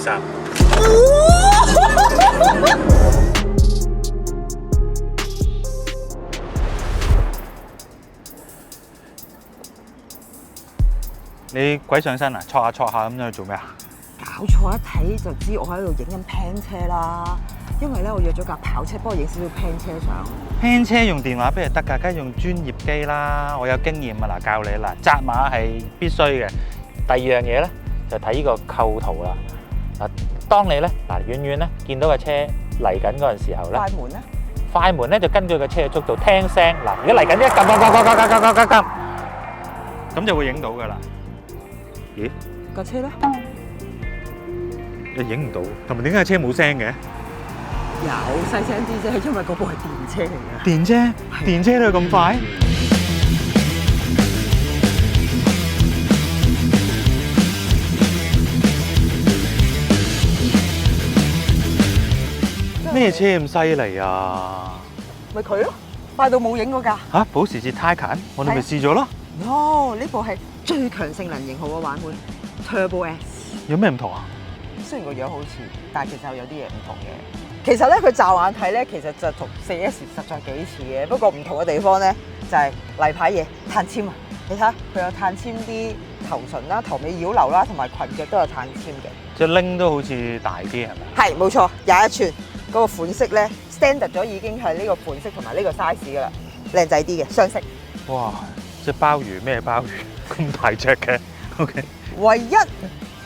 3。你鬼上身啊？戳下咁樣去做咩啊？搞錯，一睇就知我喺度影緊 pan 車啦。因為咧，我約咗架跑車，幫我影少少 pan 車相。輕車用電話邊係得㗎，梗係用專業機啦。我有經驗啊，嗱教你啦，紮馬係必須嘅。第二樣嘢咧就睇呢個構圖啦。嗱，當你咧遠遠咧見到架車嚟緊嗰陣時候咧，快門咧就根據個車嘅速度聽聲。嗱，如果嚟緊一撳，咁就會影到㗎啦。咦？架車咧？你影唔到，同埋點解車冇聲嘅？有細聲啲啫，因為嗰部係電車嚟嘅。電車？電車都咁快？咩車咁犀利啊？咪佢咯，快到冇影嗰架。嚇！保時捷 Taycan，我哋咪試咗咯。哦，呢部係最強性能型號嘅版本 Turbo S。有咩唔同啊？雖然個樣好似，但係其實有啲嘢唔同嘅。其實咧，佢驟眼睇咧，其實就同 4S 實在幾似嘅。不過唔同嘅地方咧，就係例牌嘢碳纖啊！你睇下，佢有碳纖啲頭唇啦、頭尾擾流啦，同埋裙腳都有碳纖嘅。隻拎都好似大啲係咪？係冇錯，21寸嗰個款式咧 standard 咗已經係呢個款式同埋呢個 size 㗎啦，靚仔啲嘅雙色。哇！隻鮑魚咩鮑魚咁大隻嘅 ？OK。唯一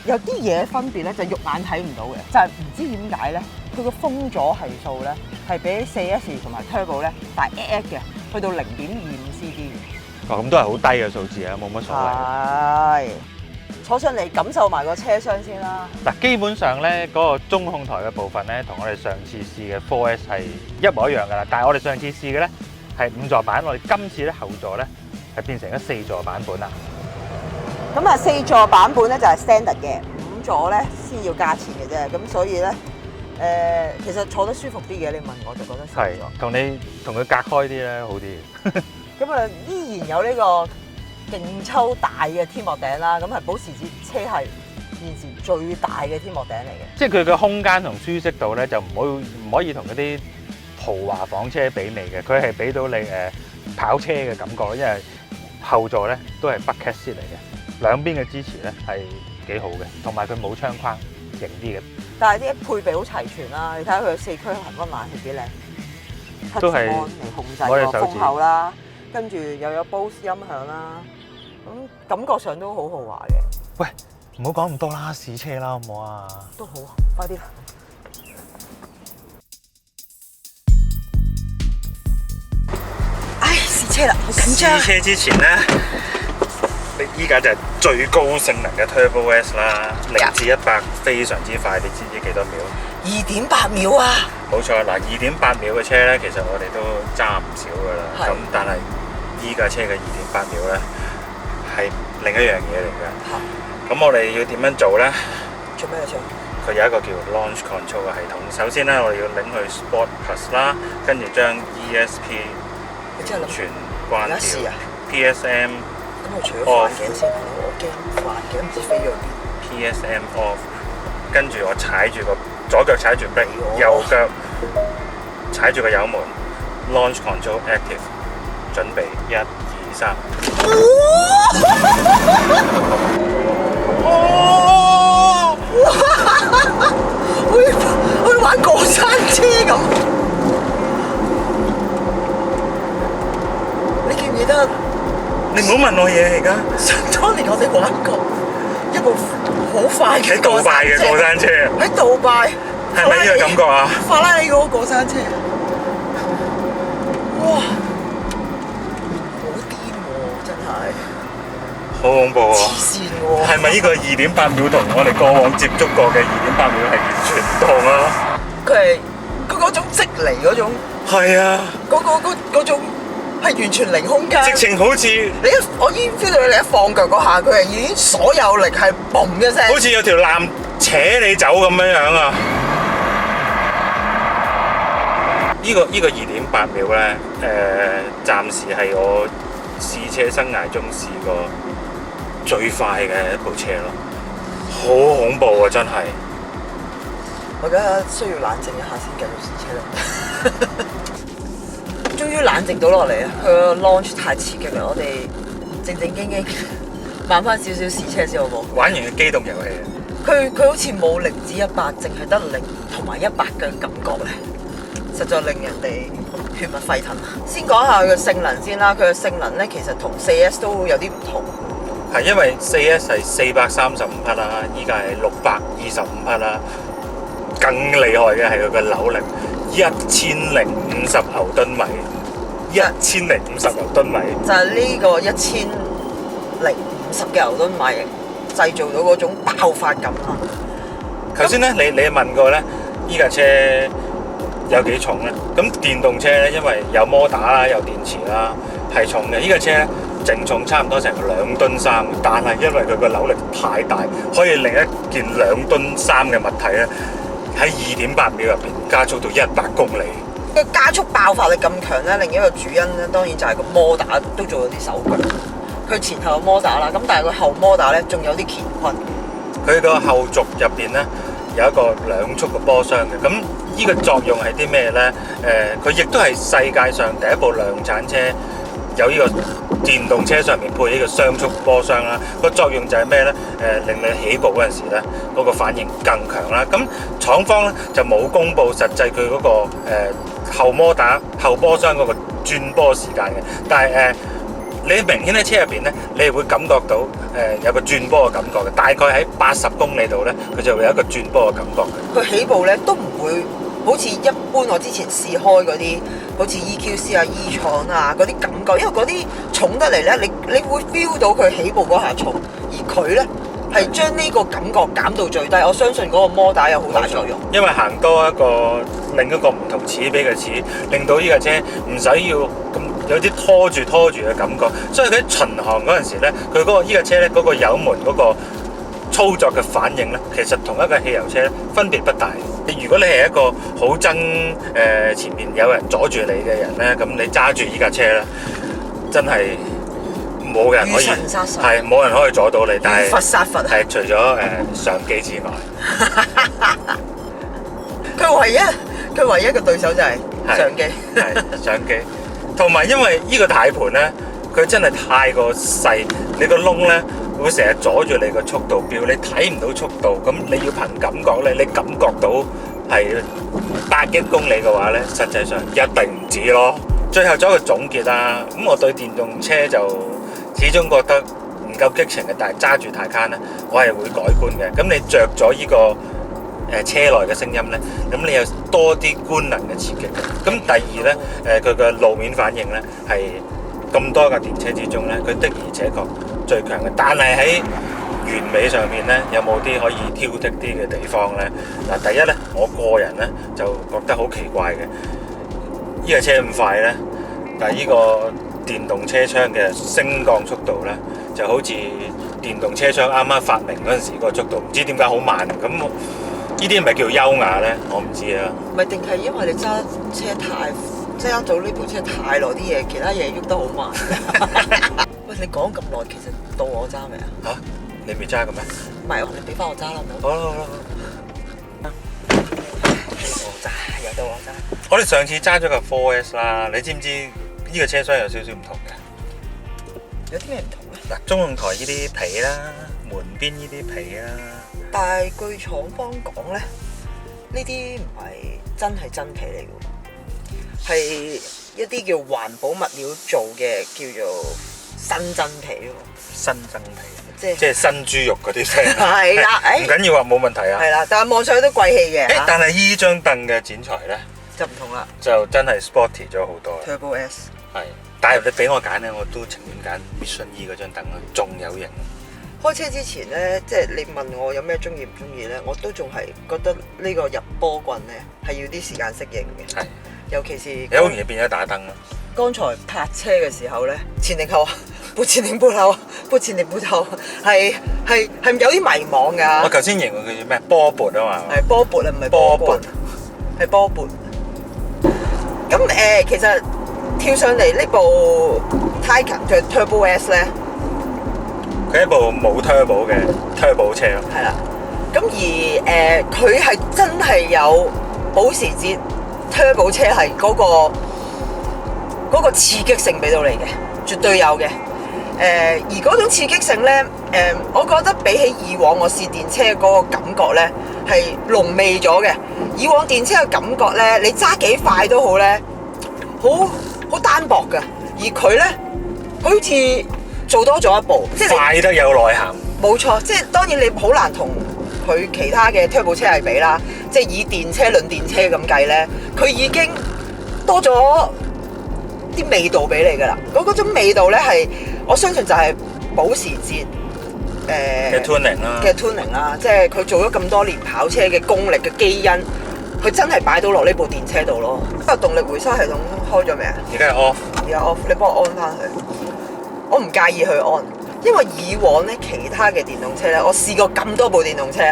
有啲嘢分別咧，就肉眼睇唔到嘅，就係唔知點解咧，佢個風阻係數咧係比 4S 同埋 Turbo 咧大嘅，去到0.25 CD 嘅。哦，咁都係好低嘅數字啊，冇乜所謂。係。坐上嚟感受埋個車廂先啦。嗱，基本上咧嗰個中控台嘅部分咧，同我哋上次試嘅 4S 係一模一樣㗎啦。但係我哋上次試嘅咧係5座版，我哋今次咧後座咧係變成咗4座版本啦。咁啊，4座版本咧就係 standard 嘅，5座咧先要加錢嘅啫。咁所以咧，其實坐得舒服啲嘅。你問我就覺得舒服咗。同佢隔開啲咧好啲。咁啊，依然有呢個勁抽大嘅天幕頂啦。咁係保時捷車係現時最大嘅天幕頂嚟嘅。即係佢嘅空間同舒適度咧，就唔可以同嗰啲豪華房車媲美嘅。佢係俾到你跑車嘅感覺，因為後座咧都係 bucket seat 嚟嘅。兩邊嘅支持咧係幾好嘅，同埋佢冇窗框，型啲嘅。但係啲配備好齊全啦，你睇下佢4區恒溫冷氣幾靚，都係嚟控制個風口啦，跟住又有 Bose 音響啦，咁感覺上都好豪華嘅。喂，唔好講咁多啦，試車啦，好唔好啊？都好啊，快啲啦！唉，試車啦，好緊張。試車之前咧。依家就係最高性能嘅 Turbo S 啦，0至100非常之快，你知唔知幾多秒？2.8秒啊！冇錯，嗱2.8秒嘅車咧，其實我哋都揸唔少噶啦。咁但係依架車嘅2.8秒咧係另一樣嘢嚟嘅。咁我哋要點樣做咧？做咩做？佢有一個叫 Launch Control 嘅系統。首先咧，我哋要拎去 Sport Plus 啦，跟住將 ESP 全關掉 ，PSM。咁我除咗眼鏡先，我驚眼鏡唔知飛咗邊。PSM off， 跟住我踩住個左腳踩住 brake， 右腳踩住個油門 ，launch control active， 準備1、2、3。好似玩過山車咁。你記唔記得？你唔好問我嘢而家。當年我哋玩過一部好快嘅杜拜嘅過山車。喺杜拜，係咪呢個感覺啊？法拉利嗰個過山車，哇！好癲喎，真係。好恐怖喎！黐線喎！係咪呢個2.8秒同我哋過往接觸過嘅2.8秒係完全唔同啊？佢嗰種即離嗰種。係啊。嗰種。係完全零空間，直情好似我已經 feel 到你一放腳嗰下，佢係已經所有力係嘣一聲，好似有條纜扯你走咁樣樣啊！呢個2.8秒咧，暫時係我試車生涯中試過最快嘅一部車咯，好恐怖啊！真係。我而家需要冷靜一下先繼續試車啦。終於冷靜到落嚟啊！佢個 launch 太刺激啦，我哋靜靜經經慢翻少少試車先好冇？玩完嘅機動遊戲啊！佢好似冇0至100，淨係得0同埋100嘅感覺咧，實在令人哋血脈沸騰。先講下佢嘅性能先啦，佢嘅性能咧其實同 4S 都有啲唔同。係因為 4S 係435匹啦，依家係625匹啦。更厲害嘅係佢嘅扭力，1050牛頓米，1050牛頓米。就係呢個1050嘅牛頓米製造到嗰種爆發感啦。頭先咧，你問過咧，依架車有幾重咧？咁電動車咧，因為有摩打啦，有電池啦，係重嘅。依架車咧，淨重差唔多成2噸3，但係因為佢個扭力太大，可以令一件2噸3嘅物體咧，喺2.8秒入邊加速到100公里。個加速爆發力咁強咧，另一個主因咧，當然就係個摩打都做咗啲手腳。佢前後有摩打啦，咁但係佢後摩打咧仲有啲乾坤。佢個後軸入邊咧有一個2速嘅波箱嘅，咁呢個作用係啲咩咧？佢亦都係世界上第一部量產車有呢個電動車上面配呢個雙速波箱啦。個作用就係咩咧？令你起步嗰陣時咧，嗰個反應更強啦。咁廠方咧就冇公布實際佢嗰個後摩打後波箱嗰個轉波時間嘅，但係你明顯喺車入邊咧，你係會感覺到有個轉波嘅感覺嘅，大概喺80公里度咧，佢就會有一個轉波嘅感覺嘅。佢起步咧都唔會好似一般我之前試開嗰啲，好似 EQC 啊、E-tron 啊嗰啲感覺，因為嗰啲重得嚟咧，你會 feel 到佢起步嗰下重，而佢咧係將呢個感覺減到最低。我相信嗰個摩打有好大作用，因為行多一個另一個唔同齒比嘅齒，令到呢架車唔使要咁有啲拖住嘅感覺，所以佢喺巡航嗰陣時咧，佢嗰個呢架車咧嗰個油門嗰個操作嘅反應咧，其實同一個汽油車咧分別不大。如果你係一個好憎前面有人阻住你嘅人咧，咁你揸住呢架車咧，真係冇人可以係冇人可以阻到你，但係佛殺佛係除咗相機之外，佢唯一嘅對手就係相機，係相機。同埋因為呢個軚盤咧，佢真係太過細，你個窿咧會成日阻住你個速度表，你睇唔到速度，咁你要憑感覺咧，你感覺到係100公里嘅話咧，實際上一定唔止咯。最後做一個總結啦，咁我對電動車就始終覺得唔夠激情嘅，但係揸住Taycan咧，我係會改觀嘅。咁你着咗呢個車內嘅聲音咧，咁你有多啲官能嘅刺激嘅。咁第二咧，佢嘅路面反應咧係咁多架電車之中咧，佢的而且確最強嘅。但係喺完美上面咧，有冇啲可以挑剔啲嘅地方咧？嗱，第一咧，我個人咧就覺得好奇怪嘅，呢架車咁快咧，但係呢個電動車窗嘅升降速度咧，就好似電動車窗啱啱發明嗰陣時個速度，唔知點解好慢咁。呢啲係咪叫優雅咧？我唔知啊。唔係定係因為你揸車揸到呢部車太耐，啲嘢其他嘢喐得好慢。喂，你講咁耐，其實到我揸未啊？嚇，你未揸嘅咩？唔係，你俾翻我揸啦，好冇？好啦。我揸，又到我揸。我哋上次揸咗個 4S 啦，你知唔知呢個車廂有少少唔同嘅？有啲咩唔同咧？嗱，中控台呢啲皮啦，門邊呢啲皮啦。但係據廠方講咧，呢啲唔係真皮嚟嘅，係一啲叫環保物料做嘅，叫做新真皮咯。新真皮，即係新豬肉嗰啲聲。係啦，唔緊要啊，冇問題啊。係啦，但係望上去都貴氣嘅。但係依張凳嘅剪裁咧就唔同啦，就真係 sporty 咗好多。Turbo S 係，但係你俾我揀咧，我都情願揀 Mission E 嗰張凳啦，仲有型。開車之前咧，即係你問我有咩中意唔中意咧，我都仲係覺得呢個入波棍咧係要啲時間適應嘅。係，尤其是你好容易變咗打燈咯。剛才泊車嘅時候咧，前定後，撥前定撥後，撥前定撥後，係有啲迷茫㗎。我頭先形容佢叫咩？波撥啊嘛。係波撥啊，唔係波棍，係波撥。咁其實跳上嚟呢部 Taycan 嘅 Turbo S 咧。佢係一部冇 turbo 嘅 turbo 車咯。係啦，咁而佢係真係有保時捷 Turbo 車係嗰個刺激性俾到你嘅，絕對有嘅。而嗰種刺激性咧，我覺得比起以往我試電車嗰個感覺咧係濃味咗嘅。以往電車嘅感覺咧，你揸幾快都好咧，好單薄㗎。而佢咧，佢好似做多咗一步，即係快得有內涵。冇錯，即係當然你好難同佢其他嘅 Turbo 車係比啦。即係以電車論電車咁計咧，佢已經多咗啲味道俾你㗎啦。嗰種味道咧係，我相信就係保時捷嘅 tuning 啦，即係佢做咗咁多年跑車嘅功力嘅基因，佢真係擺到落呢部電車度咯。不過動力回收系統開咗未啊？而家係 off，而家 off，你幫我安翻佢。我唔介意去安，因為以往咧其他嘅電動車咧，我試過咁多部電動車，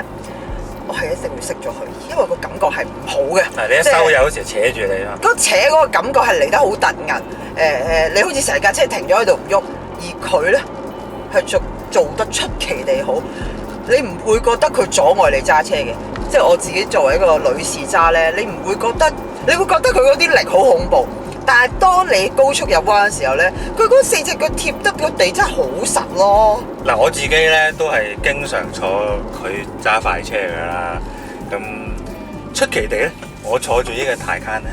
我係一定會熄咗佢，因為個感覺係唔好嘅。嗱，你一收油嗰時扯住你啊！嗰扯嗰個感覺係嚟得好突兀，你好似成架車停咗喺度唔喐，而佢咧係做得出奇地好，你唔會覺得佢阻礙你揸車嘅。即係我自己作為一個女士揸咧，你唔會覺得，你會覺得佢嗰啲力好恐怖。但係當你高速入彎嘅時候咧，佢嗰四隻腳貼得個地真係好實咯。嗱，我自己咧都係經常坐佢揸快車㗎啦。咁出奇地咧，我坐住呢個Taycan咧，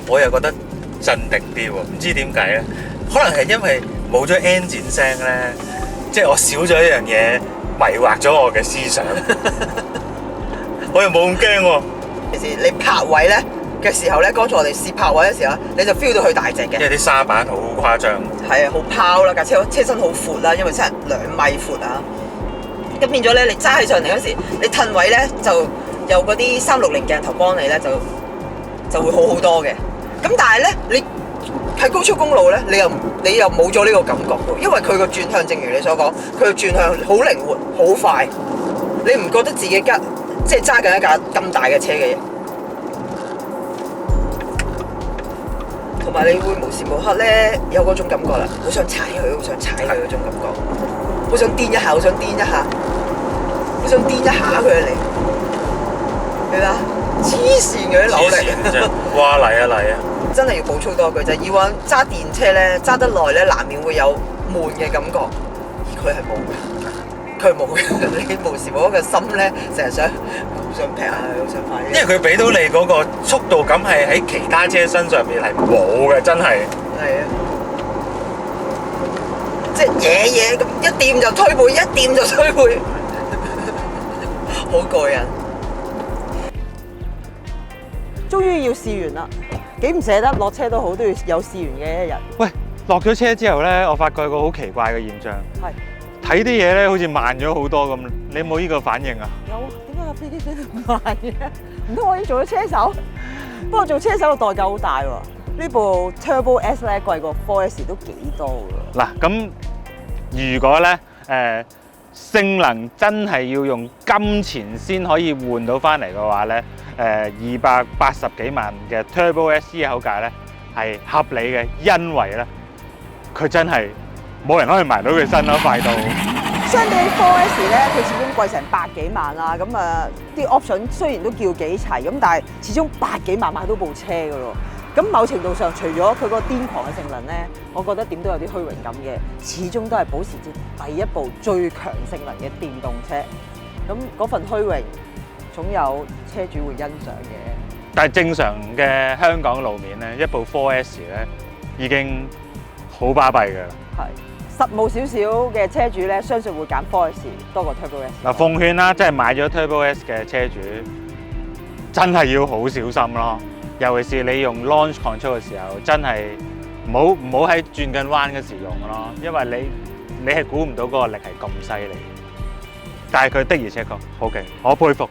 我又覺得鎮定啲喎。唔知點解咧？可能係因為冇咗 engine 聲咧，即係我少咗一樣嘢迷惑咗我嘅思想。我又冇咁驚喎。其實你泊位咧嘅時候咧，剛才我哋試泊位嘅時候，你就 feel 到佢大隻嘅。因為啲沙板好誇張。係啊，好拋啦，架車身好闊啦，因為真係2米闊啊。咁變咗咧，你揸起上嚟嗰時，你褪位咧就有嗰啲360鏡頭幫你咧，就會好好多嘅。咁但係咧，你喺高速公路咧，你又冇咗呢個感覺喎，因為佢個轉向，正如你所講，佢個轉向好靈活、好快，你唔覺得自己即係揸緊一架咁大嘅車嘅嘢，同埋你會無時無刻咧有嗰種感覺啦，好想踩佢，好想踩佢嗰種感覺，好想癲一下，好想癲一下，好想癲一下佢嚟，係嘛？黐線嘅啲扭力，哇嚟啊嚟啊！真係要補充多句就係，以往揸電車咧揸得耐咧，難免會有悶嘅感覺，而佢係冇嘅。佢冇嘅，你無時無刻嘅心咧，成日想劈下佢，好想快啲。因為佢俾到你嗰個速度感係喺其他車身上面係冇嘅，真係。係啊，即係嘢咁一掂就推背，一掂就推背，好過癮。終於要試完啦，幾唔捨得落車都好，都要有試完嘅一日。喂，落咗車之後咧，我發覺個好奇怪嘅現象。係。睇啲嘢咧，好似慢咗好多咁，你有冇呢個反應啊？有啊，點解架飛機飛得咁慢嘅？唔通我已經做咗車手？不過做車手嘅代價好大喎。呢部 Turbo S 咧貴過 4S 都幾多㗎。嗱，咁如果咧性能真係要用金錢先可以換到翻嚟嘅話咧，280幾萬嘅 Turbo S 呢口價咧係合理嘅，因為咧佢真係。冇人可以埋到佢身咯，快到。相比 4S 咧，佢始終貴成百幾萬啦。咁啲 option 雖然都叫幾齊，咁但係始終百幾萬買到部車㗎咯。咁某程度上，除咗佢個癲狂嘅性能咧，我覺得點都有啲虛榮感嘅。始終都係保時捷第一部最強性能嘅電動車。咁嗰份虛榮，總有車主會欣賞嘅。但係正常嘅香港路面咧，一部 4S 咧已經好巴閉㗎啦。係。實務少少嘅車主咧，相信會揀 4S 多過 Turbo S。嗱，奉勸啦，即係買咗 Turbo S 嘅車主，真係要好小心咯。尤其是你用 launch control 嘅時候，真係唔好喺轉緊彎嘅時用咯，因為你係估唔到嗰個力係咁犀利。但係佢的而且確好勁，我佩服。